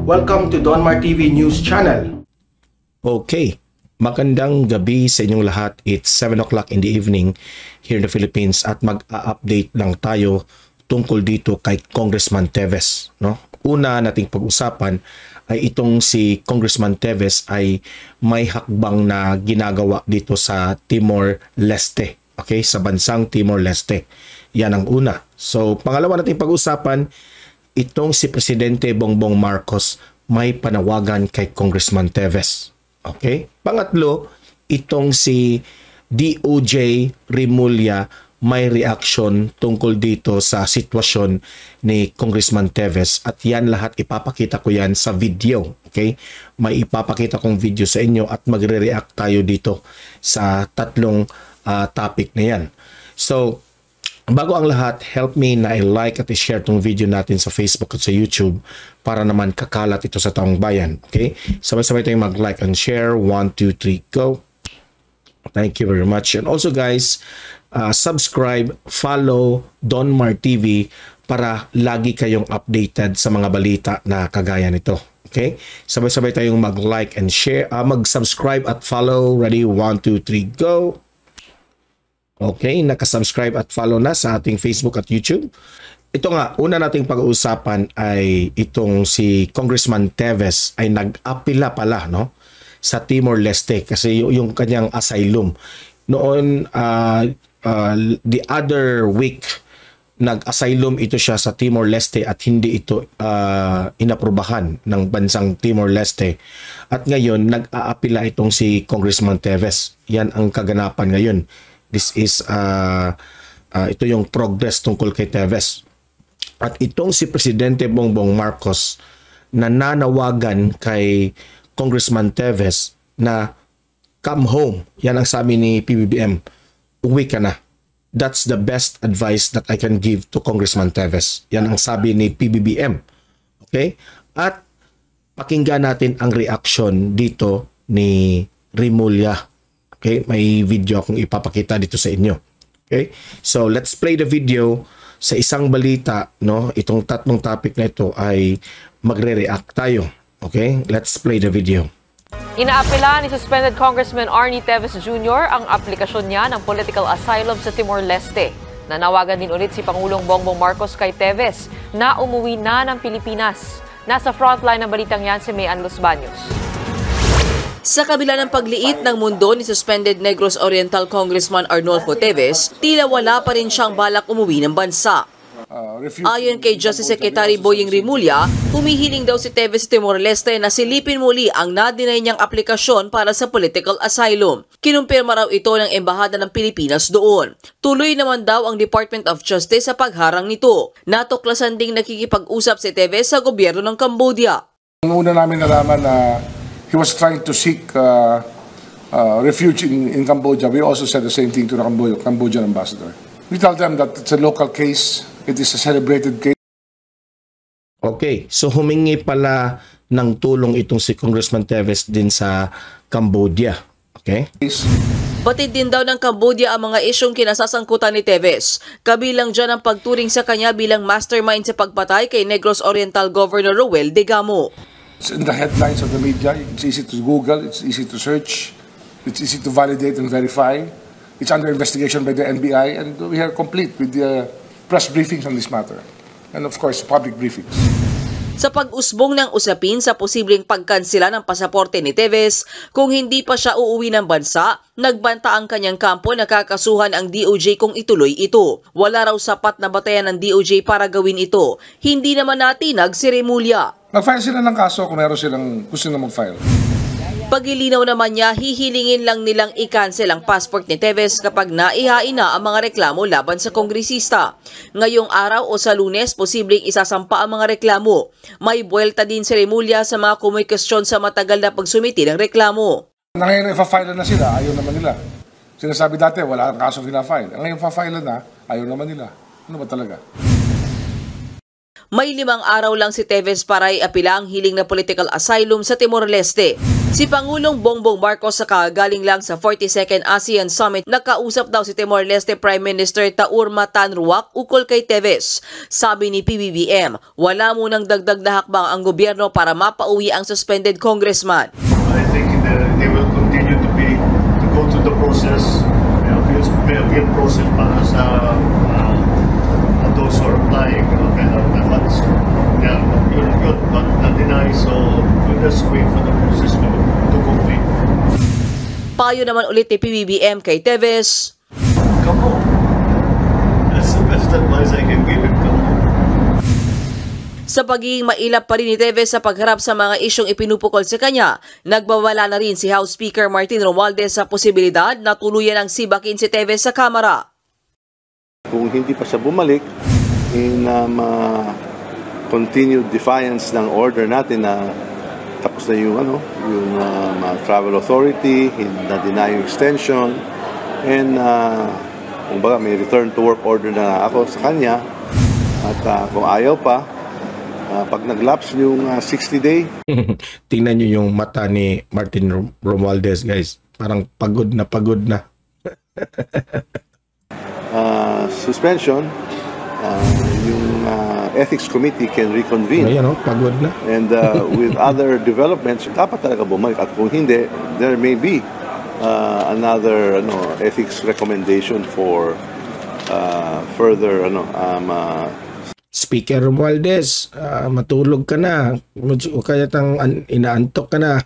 Welcome to Donmar TV News Channel. Okay, magandang gabi sa inyong lahat. It's 7 o'clock in the evening here in the Philippines at mag-a-update lang tayo tungkol dito kay Congressman Teves. No? Una nating pag-usapan ay itong si Congressman Teves ay may hakbang na ginagawa dito sa Timor-Leste. Okay, sa bansang Timor-Leste. Yan ang una. So, pangalawa nating pag-usapan, itong si Presidente Bongbong Marcos may panawagan kay Congressman Teves. Okay? Pangatlo, itong si DOJ Remulla may reaction tungkol dito sa sitwasyon ni Congressman Teves at yan lahat ipapakita ko yan sa video. Okay? May ipapakita kong video sa inyo at magre-react tayo dito sa tatlong topic na yan. So, bago ang lahat, help me na i-like at i-share tong video natin sa Facebook at sa YouTube para naman kakalat ito sa taong bayan. Okay? Sabay-sabay tayong mag-like and share. 1, 2, 3, go! Thank you very much. And also guys, subscribe, follow Donmar TV para lagi kayong updated sa mga balita na kagaya nito. Okay? Sabay-sabay tayong mag-like and share, mag-subscribe at follow. Ready? 1, 2, 3, go! Okay, nakasubscribe at follow na sa ating Facebook at YouTube. Ito nga, una nating pag-uusapan ay itong si Congressman Teves ay nag-apila pala no, sa Timor-Leste kasi yung kanyang asylum. Noon, the other week, nag-asylum ito siya sa Timor-Leste at hindi ito inaprubahan ng bansang Timor-Leste. At ngayon, nag-aapila itong si Congressman Teves. Yan ang kaganapan ngayon. This is ito yung progress tungkol kay Teves. At itong si Presidente Bongbong Marcos nananawagan kay Congressman Teves na come home. Yan ang sabi ni PBBM. Uwi ka na. That's the best advice that I can give to Congressman Teves. Yan ang sabi ni PBBM. Okay? At pakinggan natin ang reaction dito ni Remulla. Okay, may video akong ipapakita dito sa inyo. Okay? So, let's play the video. Sa isang balita, no, itong tatlong topic na ito ay magre-react tayo. Okay? Let's play the video. Inaapela ni suspended Congressman Arnie Teves Jr. ang aplikasyon niya ng political asylum sa Timor-Leste. Nanawagan din ulit si Pangulong Bongbong Marcos kay Teves na umuwi na ng Pilipinas. Nasa frontline ng balitang yan si Mayan Los Baños. Sa kabila ng pagliit ng mundo ni suspended Negros Oriental Congressman Arnolfo Teves, tila wala pa rin siyang balak umuwi ng bansa. Ayon kay Justice Secretary Boying Remulla, humihiling daw si Teves Timor-Leste na silipin muli ang na-deny niyang aplikasyon para sa political asylum. Kinumpirma raw ito ng Embahada ng Pilipinas doon. Tuloy naman daw ang Department of Justice sa pagharang nito. Natuklasan ding nakikipag-usap si Teves sa gobyerno ng Cambodia. Una namin nalaman na he was trying to seek refuge in Cambodia. We also said the same thing to the Cambodian ambassador. We tell them that it's a local case. It is a celebrated case. Okay, so humingi pala ng tulong itong si Congressman Teves din sa Cambodia. Okay? Batid din daw ng Cambodia ang mga isyong kinasasangkutan ni Teves. Kabilang dyan ang pagturing sa kanya bilang mastermind sa pagpatay kay Negros Oriental Governor Roel Degamo. It's in the headlines of the media. It's easy to Google. It's easy to search. It's easy to validate and verify. It's under investigation by the NBI, and we are complete with the press briefings on this matter. And of course, public briefings. Sa pag-usbong ng usapin sa posibleng pagkansela ng pasaporte ni Teves, kung hindi pa siya uuwi ng bansa, nagbanta ang kanyang kampo na kakasuhan ang DOJ kung ituloy ito. Wala raw sapat na batayan ng DOJ para gawin ito. Hindi naman natinag si Remulla. Mag-file sila ng kaso kung meron silang gusto na mag-file. Pagilinaw naman niya, hihilingin lang nilang i-cancel ang passport ni Teves kapag naihain na ang mga reklamo laban sa kongresista. Ngayong araw o sa Lunes, posibleng isasampa ang mga reklamo. May buwelta din si Remulla sa mga kumikestyon sa matagal na pagsumiti ng reklamo. Ngayon ipa-file na sila, ayaw naman nila. Sinasabi dati, wala ang kaso fina-file. Ngayon pa-file na, ayaw naman nila. Ano ba talaga? May 5 araw lang si Teves para iapila ang hiling na political asylum sa Timor-Leste. Si Pangulong Bongbong Marcos sa kagaling lang sa 42nd ASEAN Summit, nakausap daw si Timor-Leste Prime Minister Taur Matanruak ukol kay Teves. Sabi ni PBBM, wala munang dagdag na hakbang ang gobyerno para mapauwi ang suspended congressman. I think they will continue to go through the process, appeal process para sa those who are applying funds. Yeah, yun, but not deny, so we'll just wait for the process to complete. Payo naman ulit ni PBBM kay Teves, Come on. That's the best advice I can give him. Come on. sa pagiging mailap pa rin ni Teves sa pagharap sa mga isyong ipinupukol sa kanya, nagbawala na rin si House Speaker Martin Romualdez sa posibilidad na tuluyan ang sibakin si Teves sa Kamara. Kung hindi pa siya bumalik, in continued defiance ng order natin na tapos na yung travel authority, na-deny yung extension, and kumbaga may return to work order na ako sa kanya, at kung ayaw pa, pag nag-lapse yung 60-day. Tingnan nyo yung mata ni Martin Romualdez, guys. Parang pagod na. Suspension, yung ethics committee can reconvene. Ayan, pagod na. And with other developments, dapat talaga bumalik. At kung hindi, there may be another ethics recommendation for further Speaker Romualdez, matulog ka na. O kaya inaantok ka na.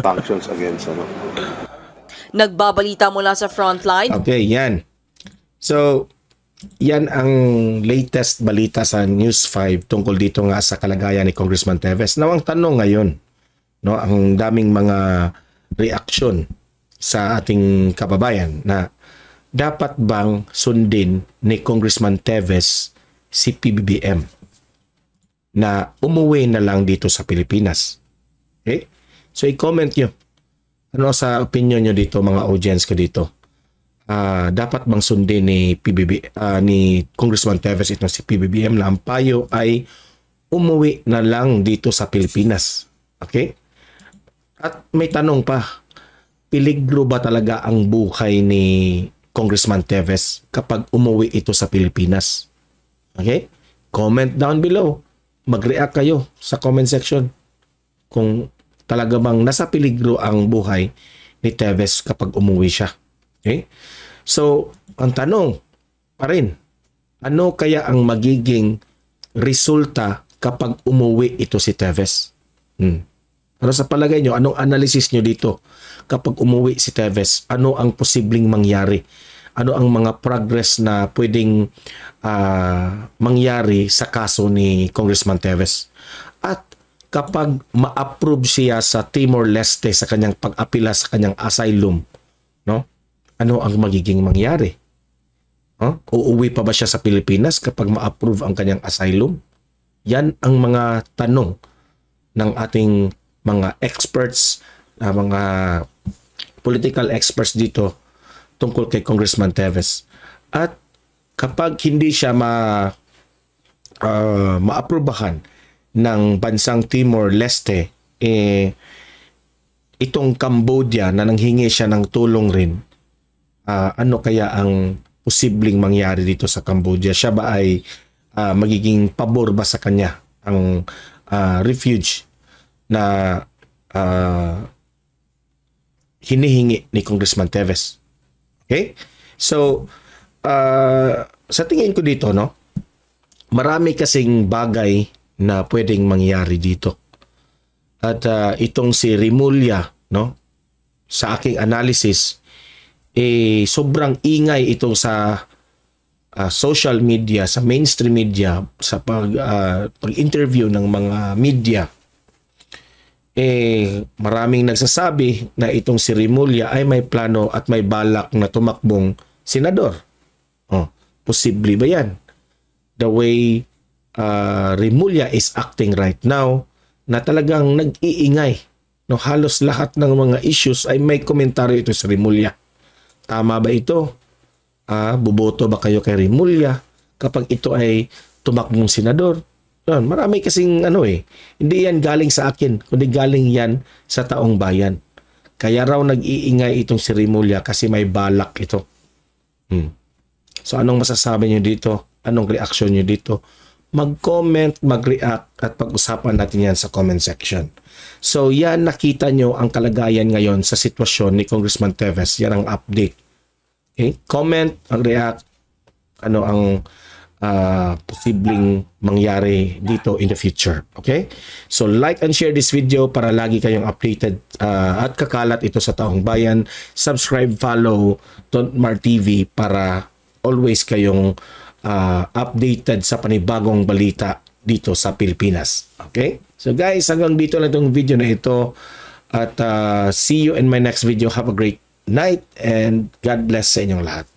sanctions against Nagbabalita mula sa frontline. Okay, yan. So, yan ang latest balita sa News 5 tungkol dito nga sa kalagayan ni Congressman Teves. Now, ang tanong ngayon, ang daming mga reaksyon sa ating kababayan na dapat bang sundin ni Congressman Teves si PBBM na umuwi na lang dito sa Pilipinas? Okay? So, i-comment nyo. Ano sa opinion nyo dito, mga audience ko dito? Dapat bang sundin ni Congressman Teves itong si PBBM na ang payo ay umuwi na lang dito sa Pilipinas? Okay? At may tanong pa, peligro ba talaga ang buhay ni Congressman Teves kapag umuwi ito sa Pilipinas? Okay? Comment down below. Mag-react kayo sa comment section kung talaga bang nasa peligro ang buhay ni Teves kapag umuwi siya. Okay? So, ang tanong pa rin, ano kaya ang magiging resulta kapag umuwi ito si Teves? Ano sa palagay nyo? Anong analysis nyo dito? Kapag umuwi si Teves, ano ang posibleng mangyari? Ano ang mga progress na pwedeng mangyari sa kaso ni Congressman Teves? At kapag ma-approve siya sa Timor-Leste sa kanyang pag-apila sa kanyang asylum, ano ang magiging mangyari? Uuwi pa ba siya sa Pilipinas kapag ma-approve ang kanyang asylum? Yan ang mga tanong ng ating mga experts, mga political experts dito tungkol kay Congressman Teves. At kapag hindi siya ma-approbahan ng bansang Timor-Leste, itong Cambodia na nanghingi siya ng tulong rin, ano kaya ang posibleng mangyari dito sa Cambodia? Siya ba ay magiging pabor ba sa kanya ang refuge na hinihingi ni Congressman Teves? Okay? So, sa tingin ko dito, marami kasing bagay na pwedeng mangyari dito. At itong si Remulla, sa aking analysis, sobrang ingay ito sa social media, sa mainstream media, sa pag-interview ng mga media. Maraming nagsasabi na itong si Remulla ay may plano at may balak na tumakbong senador. Posible ba yan? The way Remulla is acting right now, na talagang nag-iingay. Halos lahat ng mga issues ay may komentaryo ito sa Remulla. Tama ba ito? Buboto ba kayo kay Remulla kapag ito ay tumakbong senador? Marami kasing hindi yan galing sa akin, kundi galing yan sa taong bayan. Kaya raw nag-iingay itong si Rimulya kasi may balak ito. So anong masasabi nyo dito? Anong reaction nyo dito? Mag-comment, mag-react at pag-usapan natin yan sa comment section. So yan, nakita nyo ang kalagayan ngayon sa sitwasyon ni Congressman Teves. Yan ang update. Okay? Comment, mag-react, ano ang posibleng mangyari dito in the future. Okay? So like and share this video para lagi kayong updated at kakalat ito sa taong bayan. Subscribe, follow Don Mar TV para always kayong updated sa panibagong balita dito sa Pilipinas. Okay? So guys, hanggang dito lang itong video na ito. At see you in my next video. Have a great night and God bless sa inyong lahat.